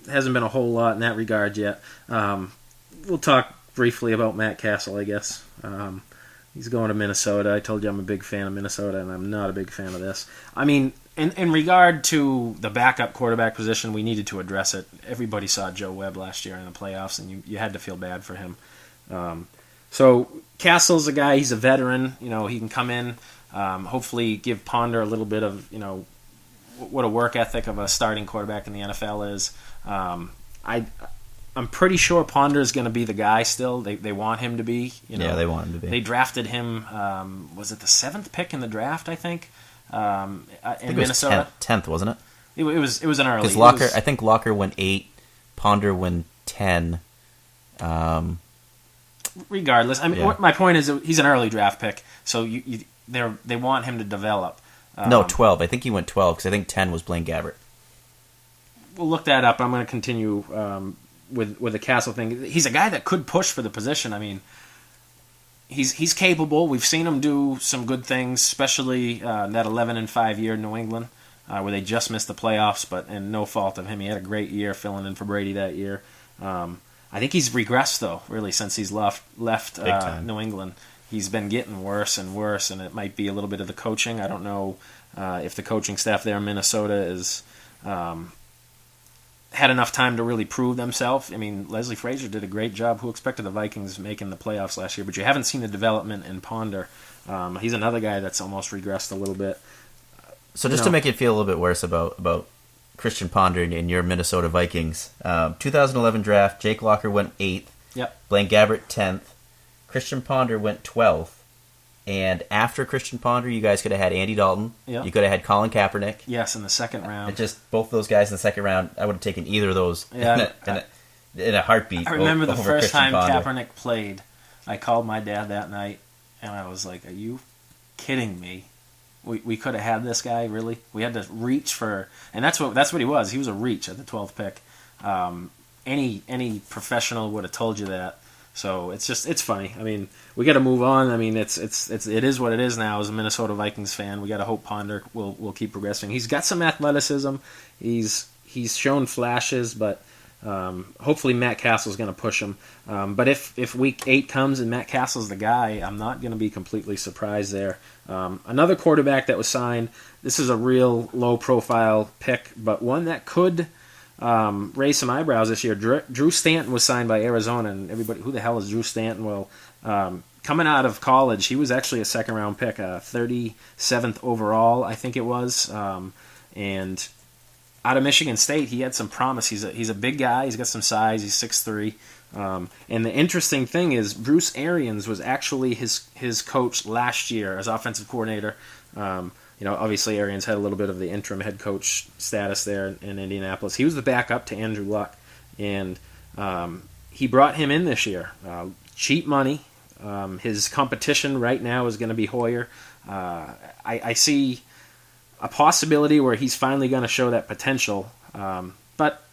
hasn't been a whole lot in that regard yet. We'll talk briefly about Matt Castle, I guess. He's going to Minnesota. I told you I'm a big fan of Minnesota, and I'm not a big fan of this. I mean, in regard to the backup quarterback position, we needed to address it. Everybody saw Joe Webb last year in the playoffs, and you had to feel bad for him. So Castle's a guy, he's a veteran. He can come in, hopefully give Ponder a little bit of, what a work ethic of a starting quarterback in the NFL is. I'm pretty sure Ponder is going to be the guy still. They want him to be. Yeah, they want him to be. They drafted him, was it the 7th pick in the draft, I think, in Minnesota? It was 10th, wasn't it? It was an early. Because I think Locker went 8, Ponder went 10. Regardless, I mean, my point is he's an early draft pick, so they want him to develop. No, 12. I think he went 12 because I think 10 was Blaine Gabbert. We'll look that up. I'm going to continue with the Castle thing. He's a guy that could push for the position. I mean, he's capable. We've seen him do some good things, especially that 11-5 year in New England, where they just missed the playoffs, but and no fault of him. He had a great year filling in for Brady that year. I think he's regressed though, really, since he's left New England. He's been getting worse and worse, and it might be a little bit of the coaching. I don't know if the coaching staff there in Minnesota is had enough time to really prove themselves. I mean, Leslie Frazier did a great job. Who expected the Vikings making the playoffs last year? But you haven't seen the development in Ponder. He's another guy that's almost regressed a little bit. So just to make it feel a little bit worse about Christian Ponder and your Minnesota Vikings, 2011 draft, Jake Locker went 8th. Yep. Blaine Gabbert 10th. Christian Ponder went 12th. And after Christian Ponder, you guys could have had Andy Dalton. Yep. You could have had Colin Kaepernick. Yes, in the second round. And just both those guys in the second round, I would have taken either of those in a heartbeat. I remember the first time Ponder. Kaepernick played, I called my dad that night, and I was like, "Are you kidding me? We could have had this guy, really? We had to reach for..." And that's what he was. He was a reach at the 12th pick. Any professional would have told you that. So it's funny. I mean, we got to move on. I mean, it is what it is now. As a Minnesota Vikings fan, we got to hope Ponder will keep progressing. He's got some athleticism. He's shown flashes, but hopefully Matt Castle's going to push him. But if Week 8 comes and Matt Castle's the guy, I'm not going to be completely surprised there. Another quarterback that was signed. This is a real low-profile pick, but one that could raise some eyebrows this year. Drew Stanton was signed by Arizona, and everybody, who the hell is Drew Stanton? Well, coming out of college, he was actually a second-round pick, 37th overall, I think it was, and out of Michigan State, he had some promise. He's a big guy. He's got some size. He's 6'3". And the interesting thing is, Bruce Arians was actually his coach last year as offensive coordinator. Obviously Arians had a little bit of the interim head coach status there in Indianapolis. He was the backup to Andrew Luck, and he brought him in this year. Cheap money. His competition right now is going to be Hoyer. I see a possibility where he's finally going to show that potential, but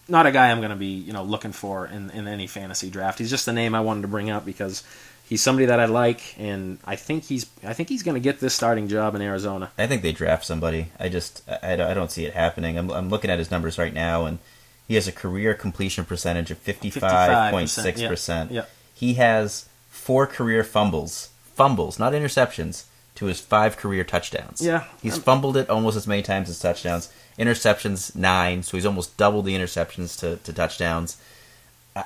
not a guy I'm going to be looking for in any fantasy draft. He's just a name I wanted to bring up because he's somebody that I like, and I think he's going to get this starting job in Arizona. I think they draft somebody. I don't see it happening. I'm looking at his numbers right now, and he has a career completion percentage of 55.6%. Yeah. He has 4 career fumbles, not interceptions, to his 5 career touchdowns. Yeah. He's fumbled it almost as many times as touchdowns. Interceptions 9, so he's almost doubled the interceptions to touchdowns.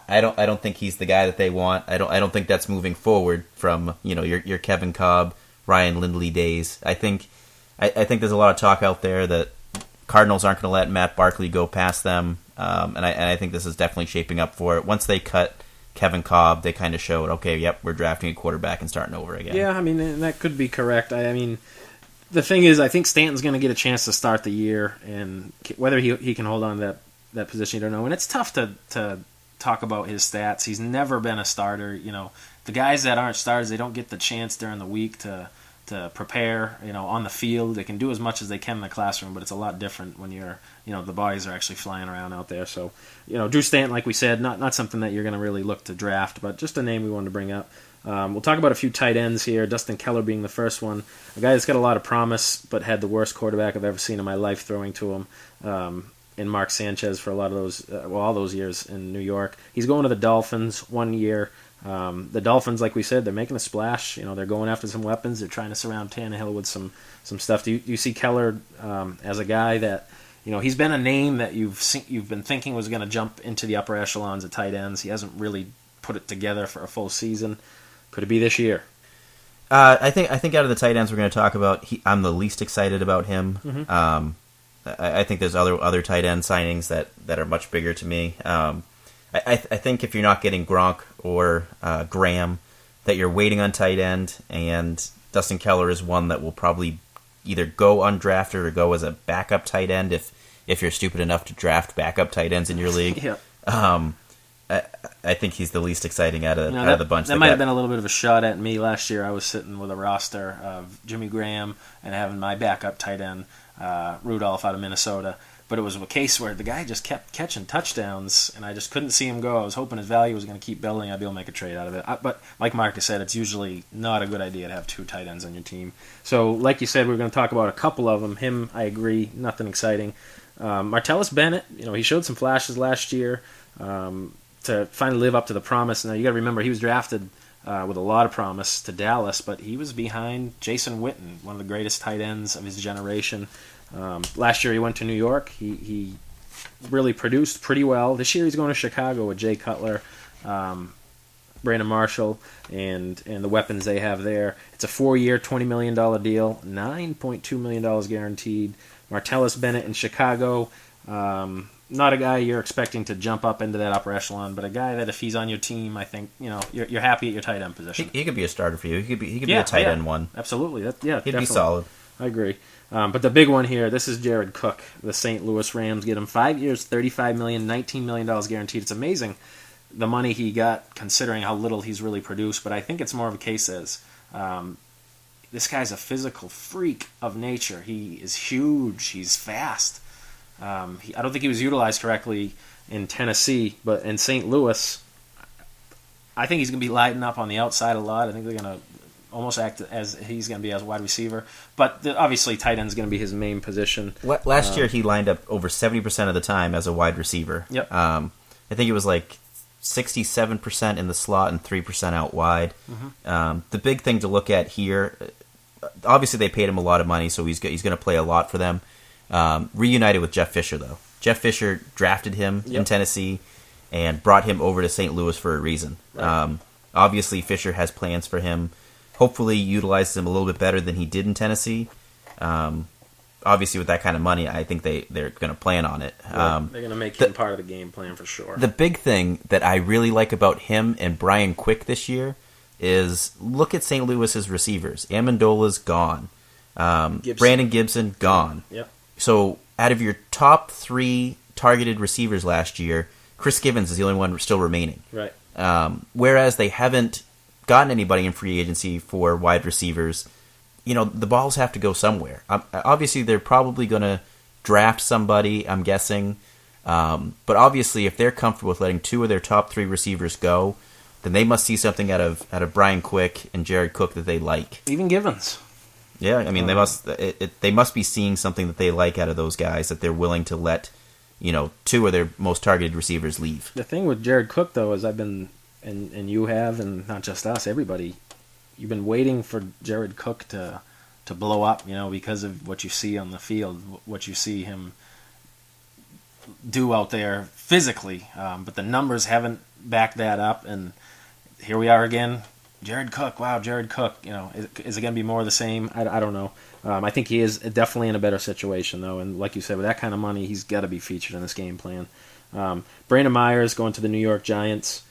I don't think he's the guy that they want. I don't think that's moving forward from your Kevin Kolb, Ryan Lindley days. I think there's a lot of talk out there that Cardinals aren't going to let Matt Barkley go past them, and I think this is definitely shaping up for it. Once they cut Kevin Kolb, they kind of showed, okay, yep, we're drafting a quarterback and starting over again. Yeah, I mean, that could be correct. I mean, the thing is, I think Stanton's going to get a chance to start the year, and whether he can hold on to that position, you don't know. And it's tough to talk about his stats. He's never been a starter. The guys that aren't starters, they don't get the chance during the week to prepare, on the field. They can do as much as they can in the classroom, but it's a lot different when the bodies are actually flying around out there. So, Drew Stanton, like we said, not something that you're going to really look to draft, but just a name we wanted to bring up. We'll talk about a few tight ends here, Dustin Keller being the first one. A guy that's got a lot of promise, but had the worst quarterback I've ever seen in my life throwing to him. And Mark Sanchez for a lot of those, all those years in New York. He's going to the Dolphins 1 year. The Dolphins, like we said, they're making a splash. They're going after some weapons. They're trying to surround Tannehill with some stuff. Do you see Keller as a guy that, he's been a name that you've been thinking was going to jump into the upper echelons of tight ends. He hasn't really put it together for a full season. Could it be this year? I think out of the tight ends we're going to talk about, I'm the least excited about him. Mm-hmm. I think there's other tight end signings that are much bigger to me. I think if you're not getting Gronk or Graham, that you're waiting on tight end, and Dustin Keller is one that will probably either go undrafted or go as a backup tight end if you're stupid enough to draft backup tight ends in your league. Yeah. I think he's the least exciting out of the bunch. That might have been a little bit of a shot at me last year. I was sitting with a roster of Jimmy Graham and having my backup tight end, Rudolph out of Minnesota. but it was a case where the guy just kept catching touchdowns, and I just couldn't see him go. I was hoping his value was going to keep building. I'd be able to make a trade out of it. But like Marcus said, it's usually not a good idea to have 2 tight ends on your team. So, like you said, we're going to talk about a couple of them. Him, I agree, nothing exciting. Martellus Bennett, he showed some flashes last year to finally live up to the promise. Now, you got to remember, he was drafted with a lot of promise to Dallas, but he was behind Jason Witten, one of the greatest tight ends of his generation. Last year he went to New York. He really produced pretty well. This year he's going to Chicago with Jay Cutler, Brandon Marshall, and the weapons they have there. It's a 4-year, $20 million deal, $9.2 million guaranteed. Martellus Bennett in Chicago, not a guy you're expecting to jump up into that upper echelon, but a guy that if he's on your team, I think you're happy at your tight end position. He could be a starter for you. He could be a tight end one. Absolutely, he'd definitely be solid. I agree. But the big one here, this is Jared Cook. The St. Louis Rams get him 5 years, $35 million, $19 million guaranteed. It's amazing the money he got considering how little he's really produced, but I think it's more of a case as this guy's a physical freak of nature. He is huge. He's fast. I don't think he was utilized correctly in Tennessee, but in St. Louis, I think he's going to be lighting up on the outside a lot. I think they're going to almost act as he's going to be as a wide receiver. But obviously, tight end is going to be his main position. Last year, he lined up over 70% of the time as a wide receiver. Yep. I think it was like 67% in the slot and 3% out wide. Mm-hmm. The big thing to look at here, obviously they paid him a lot of money, so he's going to play a lot for them. Reunited with Jeff Fisher, though. Jeff Fisher drafted him in Tennessee and brought him over to St. Louis for a reason. Right. Obviously, Fisher has plans for him. Hopefully, utilizes him a little bit better than he did in Tennessee. Obviously, with that kind of money, I think they're going to plan on it. Right. They're going to make him part of the game plan for sure. The big thing that I really like about him and Brian Quick this year is look at St. Louis's receivers. Amendola's gone. Brandon Gibson, gone. Yep. So, out of your top 3 targeted receivers last year, Chris Givens is the only one still remaining. Right. Whereas they haven't gotten anybody in free agency for wide receivers. The balls have to go somewhere. Obviously, they're probably going to draft somebody, I'm guessing. But obviously, if they're comfortable with letting 2 of their top 3 receivers go, then they must see something out of Brian Quick and Jared Cook that they like. Even Givens. Yeah, I mean, they must be seeing something that they like out of those guys, that they're willing to let 2 of their most targeted receivers leave. The thing with Jared Cook, though, is I've been, and you have, and not just us, everybody, you've been waiting for Jared Cook to blow up, because of what you see on the field, what you see him do out there physically. But the numbers haven't backed that up, and here we are again. Jared Cook, wow, Jared Cook. Is it going to be more of the same? I don't know. I think he is definitely in a better situation, though. And like you said, with that kind of money, he's got to be featured in this game plan. Brandon Myers going to the New York Giants.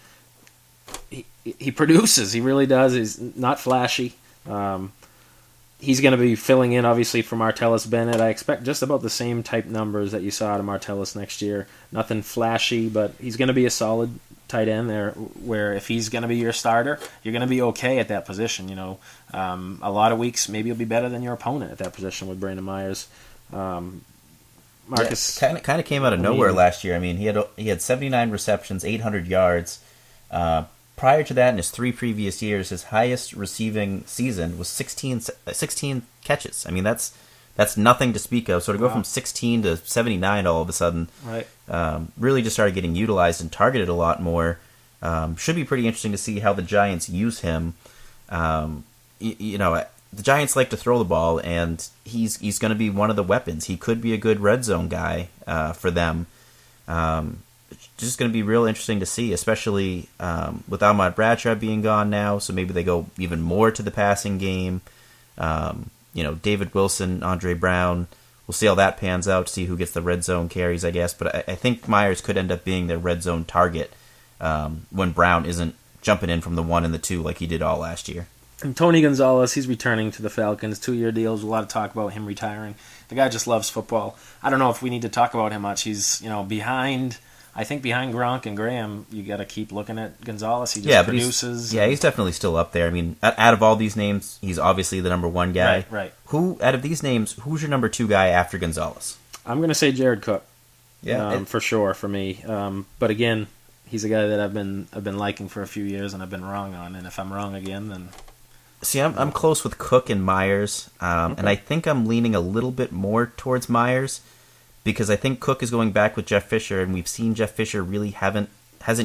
He produces. He really does. He's not flashy. He's going to be filling in, obviously, for Martellus Bennett. I expect just about the same type numbers that you saw out of Martellus next year. Nothing flashy, but he's going to be a solid tight end there, where if he's going to be your starter, you're going to be okay at that position. A lot of weeks, maybe you'll be better than your opponent at that position with Brandon Myers. Marcus kind of came out of nowhere last year. I mean, he had 79 receptions, 800 yards. Prior to that, in his 3 previous years, his highest receiving season was 16 catches. I mean, that's nothing to speak of. So to go from 16 to 79 all of a sudden, right? Really just started getting utilized and targeted a lot more. Should be pretty interesting to see how the Giants use him. The Giants like to throw the ball, and he's going to be one of the weapons. He could be a good red zone guy for them. Just going to be real interesting to see, especially with Ahmad Bradshaw being gone now, so maybe they go even more to the passing game. David Wilson, Andre Brown, we'll see how that pans out, to see who gets the red zone carries, I guess. But I think Myers could end up being their red zone target when Brown isn't jumping in from the 1 and the 2 like he did all last year. And Tony Gonzalez, he's returning to the Falcons, 2-year deals. A lot of talk about him retiring. The guy just loves football. I don't know if we need to talk about him much. He's behind. I think behind Gronk and Graham, you got to keep looking at Gonzalez. He just produces. He's definitely still up there. I mean, out of all these names, he's obviously the number 1 guy. Right. Out of these names, who's your number 2 guy after Gonzalez? I'm going to say Jared Cook. Yeah, for sure for me. But again, he's a guy that I've been liking for a few years, and I've been wrong on. And if I'm wrong again, then see, I'm close with Cook and Myers, and I think I'm leaning a little bit more towards Myers because I think Cook is going back with Jeff Fisher, and we've seen Jeff Fisher really hasn't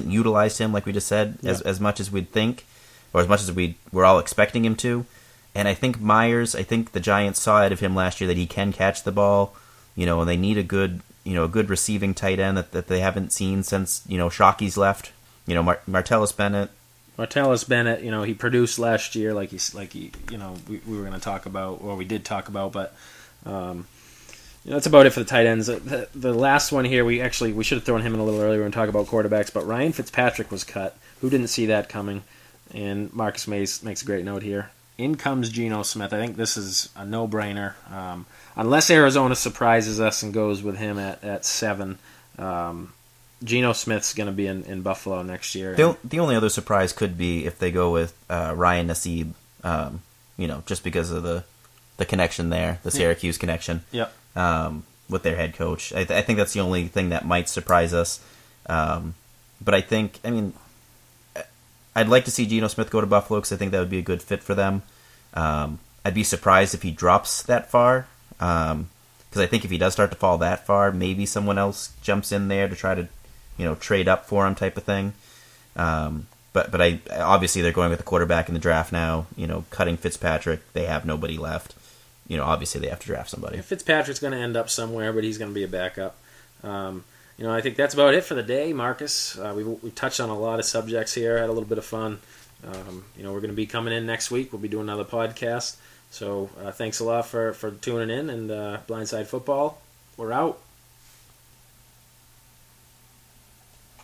utilized him like we just said as much as we'd think, or as much as we're all expecting him to. And I think Myers, I think the Giants saw out of him last year that he can catch the ball, and they need a good receiving tight end that they haven't seen since, Shockey's left. Martellus Bennett. Martellus Bennett, he produced last year like we were going to talk about, or we did talk about, but that's about it for the tight ends. The last one here, we should have thrown him in a little earlier when talking about quarterbacks, but Ryan Fitzpatrick was cut. Who didn't see that coming? And Marcus Mays makes a great note here. In comes Geno Smith. I think this is a no-brainer. Unless Arizona surprises us and goes with him at 7, Geno Smith's going to be in Buffalo next year. The only other surprise could be if they go with Ryan Nassib, just because of the connection there, the Syracuse connection. Yep. With their head coach. I think that's the only thing that might surprise us. But I'd like to see Geno Smith go to Buffalo because I think that would be a good fit for them. I'd be surprised if he drops that far because I think if he does start to fall that far, maybe someone else jumps in there to try to trade up for him type of thing. But I obviously they're going with the quarterback in the draft now. Cutting Fitzpatrick, they have nobody left. Obviously they have to draft somebody. Fitzpatrick's going to end up somewhere, but he's going to be a backup. I think that's about it for the day, Marcus. We touched on a lot of subjects here, had a little bit of fun. We're going to be coming in next week. We'll be doing another podcast. So thanks a lot for tuning in, and Blindside Football, we're out.